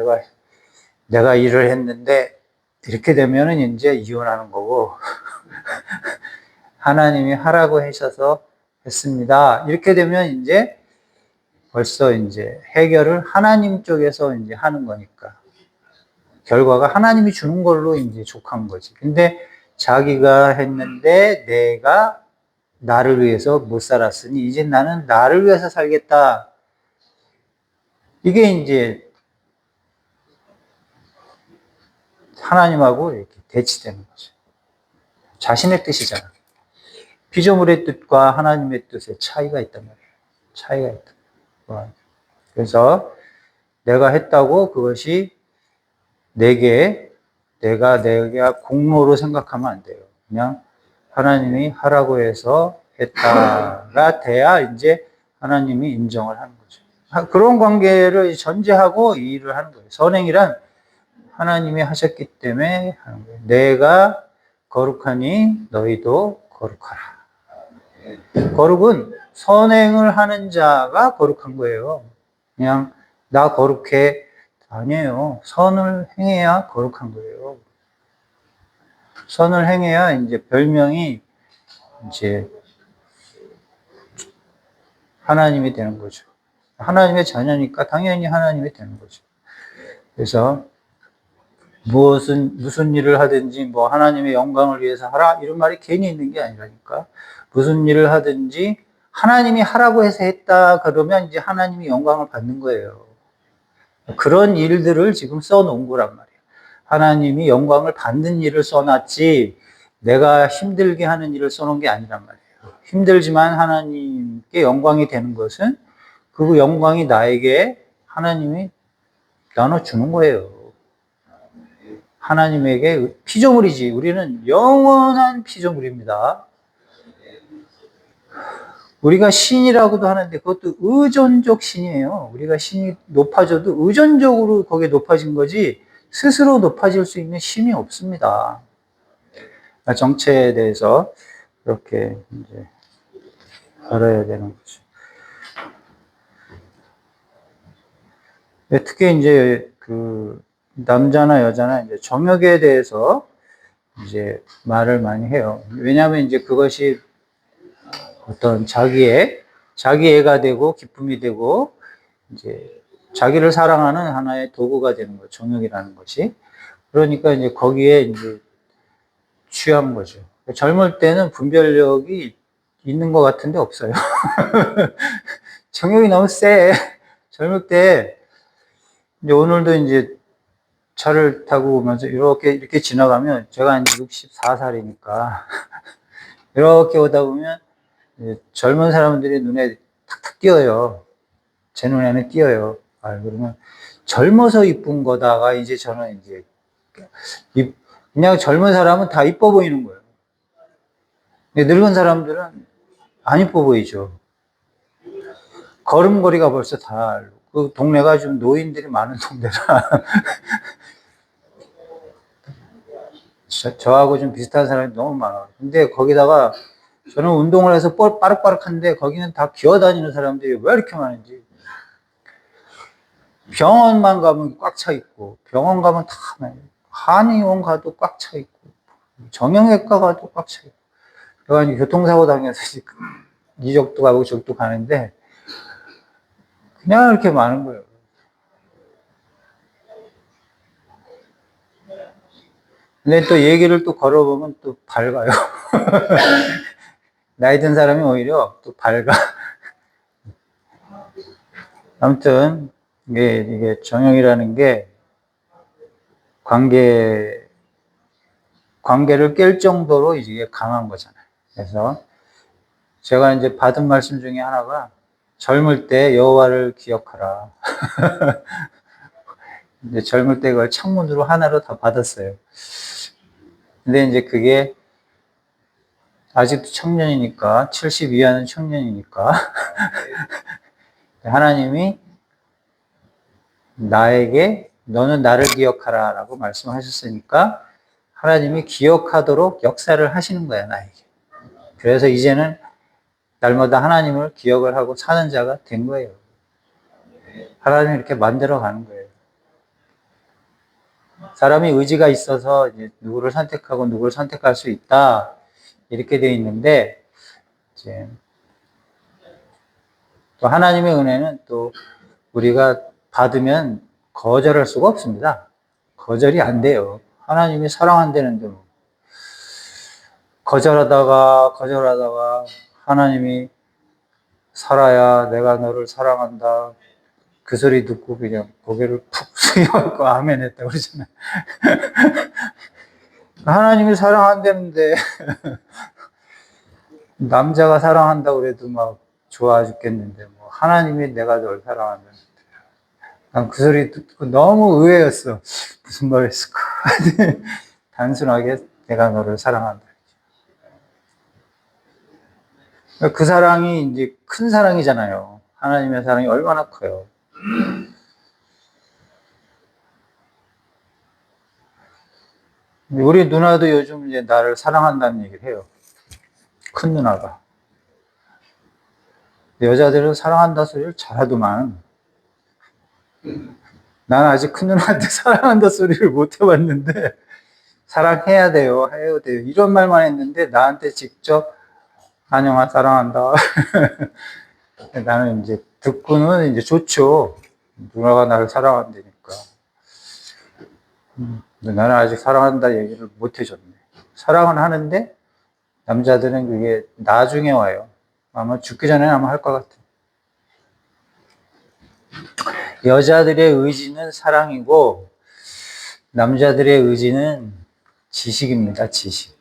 내가 일을 했는데 이렇게 되면은 이제 이혼하는 거고 하나님이 하라고 하셔서 했습니다. 이렇게 되면 이제 벌써 이제 해결을 하나님 쪽에서 이제 하는 거니까. 결과가 하나님이 주는 걸로 이제 족한 거지. 근데 자기가 했는데 내가 나를 위해서 못 살았으니 이제 나는 나를 위해서 살겠다. 이게 이제 하나님하고 이렇게 대치되는 거죠. 자신의 뜻이잖아. 피조물의 뜻과 하나님의 뜻의 차이가 있단 말이에요. 차이가 있다. 그래서 내가 했다고 그것이 내가 공로로 생각하면 안 돼요. 그냥 하나님이 하라고 해서 했다가 돼야 이제 하나님이 인정을 하는 거죠. 그런 관계를 전제하고 이 일을 하는 거예요. 선행이란 하나님이 하셨기 때문에 하는 거예요. 내가 거룩하니 너희도 거룩하라. 거룩은 선행을 하는 자가 거룩한 거예요. 그냥 나 거룩해. 아니에요. 선을 행해야 거룩한 거예요. 선을 행해야 이제 별명이 이제 하나님이 되는 거죠. 하나님의 자녀니까 당연히 하나님이 되는 거죠. 그래서 무슨 일을 하든지 뭐 하나님의 영광을 위해서 하라 이런 말이 괜히 있는 게 아니라니까. 무슨 일을 하든지 하나님이 하라고 해서 했다 그러면 이제 하나님이 영광을 받는 거예요. 그런 일들을 지금 써놓은 거란 말이에요. 하나님이 영광을 받는 일을 써놨지 내가 힘들게 하는 일을 써놓은 게 아니란 말이에요. 힘들지만 하나님께 영광이 되는 것은 그 영광이 나에게 하나님이 나눠주는 거예요. 하나님에게 피조물이지. 우리는 영원한 피조물입니다. 우리가 신이라고도 하는데 그것도 의존적 신이에요. 우리가 신이 높아져도 의존적으로 거기에 높아진 거지 스스로 높아질 수 있는 힘이 없습니다. 정체에 대해서 그렇게 이제 알아야 되는 거죠. 특히 이제 그 남자나 여자나 이제 정욕에 대해서 이제 말을 많이 해요. 왜냐하면 이제 그것이 어떤 자기애가 되고 기쁨이 되고 이제 자기를 사랑하는 하나의 도구가 되는 거죠. 정욕이라는 것이. 그러니까 이제 거기에 이제 취한 거죠. 젊을 때는 분별력이 있는 것 같은데 없어요. 정욕이 너무 세. 젊을 때 이제 오늘도 이제 차를 타고 오면서 이렇게 지나가면 제가 한 64살이니까 이렇게 오다 보면 젊은 사람들이 눈에 탁탁 띄어요. 제 눈에는 띄어요. 그러면 젊어서 이쁜 거다가 이제 저는 이제 그냥 젊은 사람은 다 이뻐 보이는 거예요. 근데 늙은 사람들은 안 이뻐 보이죠. 걸음걸이가 벌써 그 동네가 좀 노인들이 많은 동네라 저하고 좀 비슷한 사람이 너무 많아요. 근데 거기다가 저는 운동을 해서 빠르빠르한데 거기는 다 기어다니는 사람들이 왜 이렇게 많은지. 병원만 가면 꽉 차 있고, 병원 가면 다 한의원 가도 꽉 차 있고, 정형외과 가도 꽉 차 있고. 그래서 교통사고 당해서 이쪽도 가고 저쪽도 가는데, 그냥 이렇게 많은 거예요. 근데 또 얘기를 또 걸어보면 또 밝아요. 나이 든 사람이 오히려 또 밝아. 아무튼 이게 정욕이라는 게 관계를 깰 정도로 이게 강한 거잖아요. 그래서 제가 이제 받은 말씀 중에 하나가 젊을 때 여호와를 기억하라. 이제 젊을 때 그걸 창문으로 하나로 다 받았어요. 근데 이제 그게 아직도 청년이니까 70 이하는 청년이니까 하나님이 나에게 너는 나를 기억하라 라고 말씀하셨으니까 하나님이 기억하도록 역사를 하시는 거야, 나에게. 그래서 이제는 날마다 하나님을 기억을 하고 사는 자가 된 거예요. 하나님이 이렇게 만들어 가는 거예요. 사람이 의지가 있어서 이제 누구를 선택하고 누구를 선택할 수 있다 이렇게 돼 있는데 이제 또 하나님의 은혜는 또 우리가 받으면 거절할 수가 없습니다. 거절이 안 돼요. 하나님이 사랑한다는데 뭐. 거절하다가 하나님이 살아야 내가 너를 사랑한다. 그 소리 듣고 그냥 고개를 푹 숙여갖고 아멘 했다 그러잖아요. 하나님이 사랑한다는데 남자가 사랑한다고 그래도 막 좋아 죽겠는데 뭐 하나님이 내가 널 사랑한다는데 난 그 소리 듣고 너무 의외였어. 무슨 말했을까? 단순하게 내가 너를 사랑한다. 그 사랑이 이제 큰 사랑이잖아요. 하나님의 사랑이 얼마나 커요. 우리 누나도 요즘 이제 나를 사랑한다는 얘기를 해요. 큰 누나가. 여자들은 사랑한다 소리를 잘하더만. 난 아직 큰 누나한테 사랑한다 소리를 못 해봤는데, 사랑해야 돼요, 해야 돼요. 이런 말만 했는데, 나한테 직접, 한영아, 사랑한다. 나는 이제, 듣고는 이제 좋죠. 누나가 나를 사랑한다니까. 근데 나는 아직 사랑한다 얘기를 못 해줬네. 사랑은 하는데, 남자들은 그게 나중에 와요. 아마 죽기 전에 아마 할 것 같아. 여자들의 의지는 사랑이고 남자들의 의지는 지식입니다. 지식.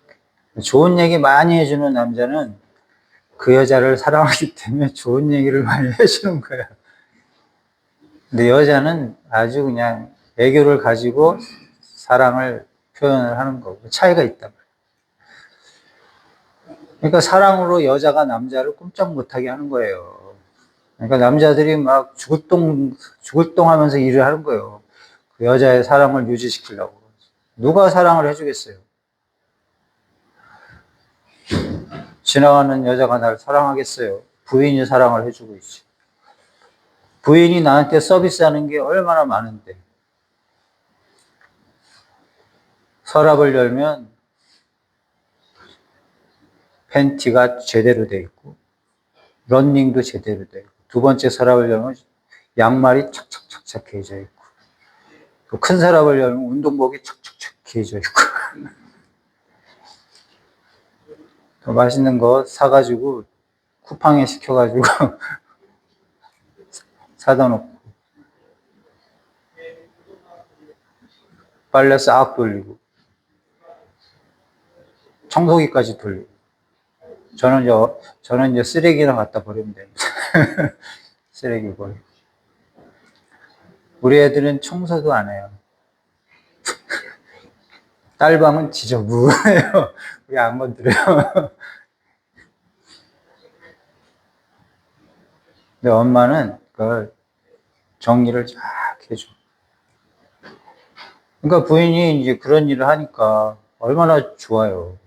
좋은 얘기 많이 해주는 남자는 그 여자를 사랑하기 때문에 좋은 얘기를 많이 해주는 거야. 근데 여자는 아주 그냥 애교를 가지고 사랑을 표현을 하는 거고 차이가 있다. 그러니까 사랑으로 여자가 남자를 꼼짝 못하게 하는 거예요. 그러니까 남자들이 막 죽을 똥 하면서 일을 하는 거예요. 그 여자의 사랑을 유지시키려고. 누가 사랑을 해주겠어요? 지나가는 여자가 날 사랑하겠어요? 부인이 사랑을 해주고 있지. 부인이 나한테 서비스하는 게 얼마나 많은데. 서랍을 열면 팬티가 제대로 돼 있고 런닝도 제대로 돼 있고 두 번째 서랍을 열면 양말이 착착착착 해져 있고 또 큰 서랍을 열면 운동복이 착착착 해져 있고 또 맛있는 거 사가지고 쿠팡에 시켜가지고 사다 놓고 빨래 싹 돌리고 청소기까지 돌리고 저는 이제 쓰레기나 갖다 버리면 됩니다. 쓰레기 버리고 우리 애들은 청소도 안 해요. 딸방은 지저분해요. 우리 안 건드려요. 근데 엄마는 그걸 정리를 쫙 해줘. 그러니까 부인이 이제 그런 일을 하니까 얼마나 좋아요.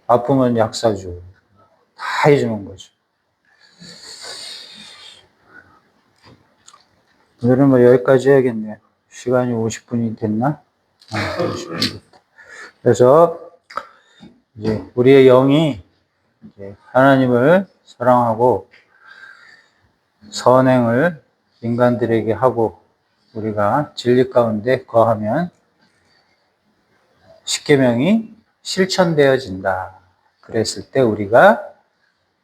아프면 약 사주고 다 해주는 거죠. 오늘은 뭐 여기까지 해야겠네요. 시간이 50분이 됐나? 50분 됐다. 그래서 이제 우리의 영이 이제 하나님을 사랑하고 선행을 인간들에게 하고 우리가 진리 가운데 거하면 십계명이 실천되어진다. 그랬을 때 우리가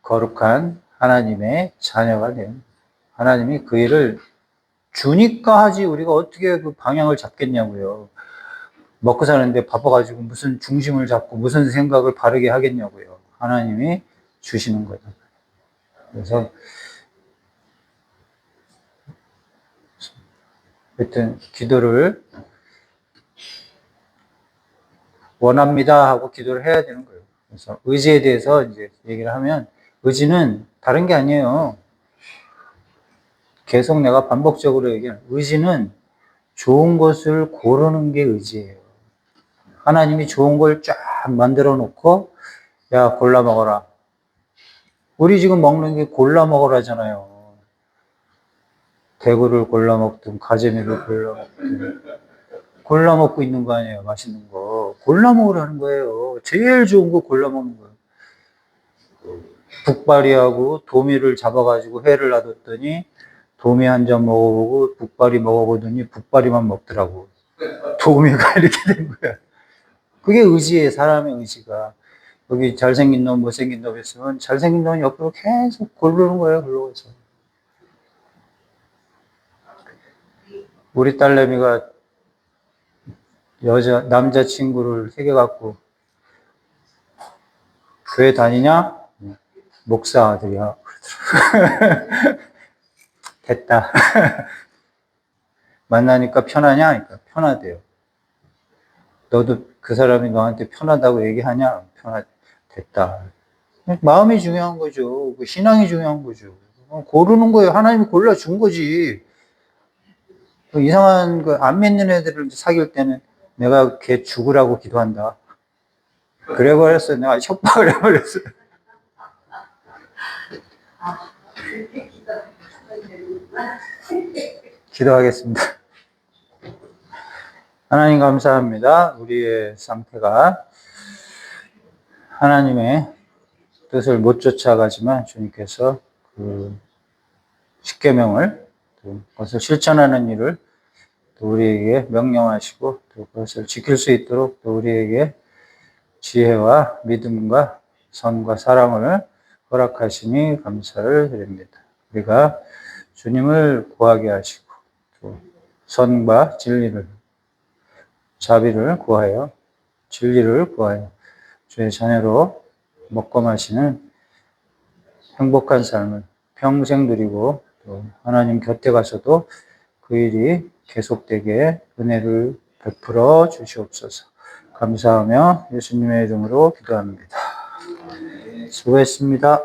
거룩한 하나님의 자녀가 되는, 하나님이 그 일을 주니까 하지 우리가 어떻게 그 방향을 잡겠냐고요. 먹고 사는데 바빠가지고 무슨 중심을 잡고 무슨 생각을 바르게 하겠냐고요. 하나님이 주시는 거예요. 그래서 하여튼 기도를 원합니다 하고 기도를 해야 되는 거예요. 그래서 의지에 대해서 이제 얘기를 하면, 의지는 다른 게 아니에요. 계속 내가 반복적으로 얘기하는, 의지는 좋은 것을 고르는 게 의지예요. 하나님이 좋은 걸 쫙 만들어 놓고, 야, 골라 먹어라. 우리 지금 먹는 게 골라 먹으라잖아요. 대구를 골라 먹든, 가재미를 골라 먹든. 골라 먹고 있는 거 아니에요, 맛있는 거. 골라 먹으라는 거예요. 제일 좋은 거 골라 먹는 거예요. 북발이하고 도미를 잡아가지고 회를 놔뒀더니, 도미 한 점 먹어보고, 북발이 먹어보더니, 북발이만 먹더라고. 도미가 이렇게 된 거야. 그게 의지예요, 사람의 의지가. 여기 잘생긴 놈, 못생긴 놈 있으면 잘생긴 놈 옆으로 계속 고르는 거예요, 그러고서. 우리 딸내미가 남자친구를 새겨갖고, 교회 다니냐? 목사 아들이야. 됐다. 만나니까 편하냐? 그러니까 편하대요. 너도 그 사람이 너한테 편하다고 얘기하냐? 됐다. 마음이 중요한 거죠. 신앙이 중요한 거죠. 고르는 거예요. 하나님이 골라준 거지. 이상한 안 믿는 애들을 사귈 때는 내가 걔 죽으라고 기도한다. 그래 버렸어요. 내가 협박을 해버렸어요. 기도하겠습니다. 하나님 감사합니다. 우리의 상태가 하나님의 뜻을 못 쫓아가지만 주님께서 그 십계명을, 그것을 실천하는 일을 또 우리에게 명령하시고 또 그것을 지킬 수 있도록 또 우리에게 지혜와 믿음과 선과 사랑을 허락하시니 감사를 드립니다. 우리가 주님을 구하게 하시고 또 선과 진리를, 자비를 구하여 진리를 구하여 주의 자녀로 먹고 마시는 행복한 삶을 평생 누리고 또 하나님 곁에 가서도 그 일이 계속되게 은혜를 베풀어 주시옵소서. 감사하며 예수님의 이름으로 기도합니다. 수고했습니다.